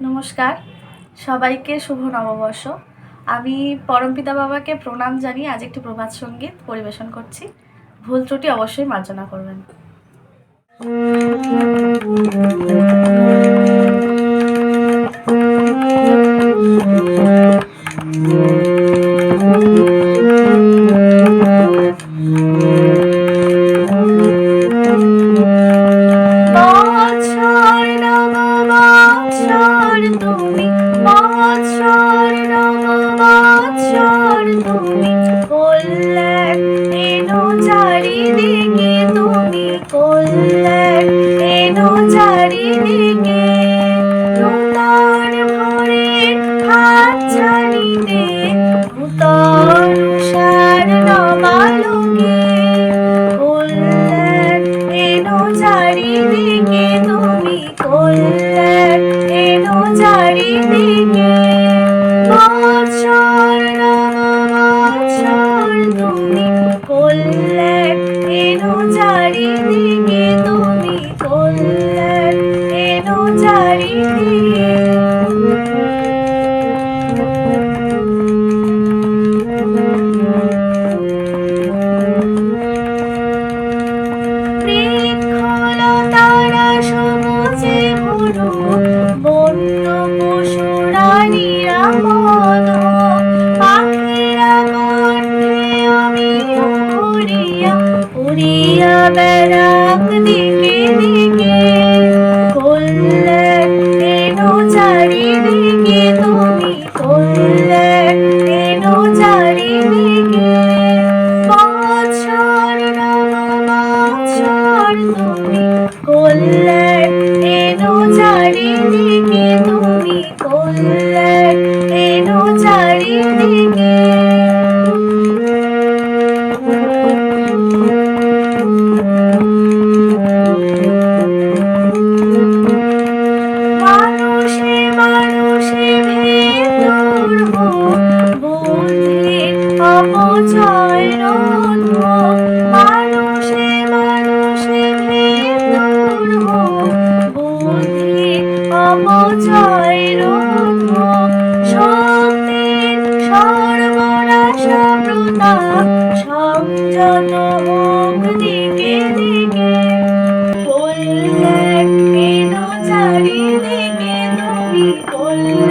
নমস্কার, সবাইকে শুভ নববর্ষ। আমি পরমপিতা বাবাকে প্রণাম জানিয়ে আজ একটি প্রভাত সঙ্গীত পরিবেশন করছি। ভুল ত্রুটি অবশ্যই মার্জনা করবেন। কল্যাণ এনো চারিদিকে, তুমি কল্যাণ এনো চারিদিকে। নূতন ভোরের হাত ছাড়িতে, নূতন উষার নবালোকে। কল্যাণ এনো চারিদিকে, তুমি কল্যাণ এনো চারিদিকে। বৎসর নববৎসর, তুমি কল্যাণ এনো চারিদিকে, তুমি কল্যাণ এনো চারিদিকে। বৃক্ষলতারা সবুজে ভরো, বন্য পশুরা নিরাপদ। পাখিরা কণ্ঠে অমিয় ভরিয়া, উড়িয়া বেড়াক দিকে দিকে। কল্যাণ এনো চারিদিকে, তুমি কল্যাণ এনো চারিদিকে। বৎসর নববৎসর, তুমি কল্যাণ এনো চারিদিকে, তুমি কল্যাণ এনো চারিদিকে। মানুষে মানুষে ভেতর হোক, বুদ্ধির অপচয় রোধ হোক। মানুষে মানুষে ভেতর হোক, বুদ্ধির অপচয় রোধ হোক। শক্তির সর্বনাশা প্রতাপ সংযত হোক দিকে দিকে। কল্যাণ এনো চারিদিকে, তুমি কল্যাণ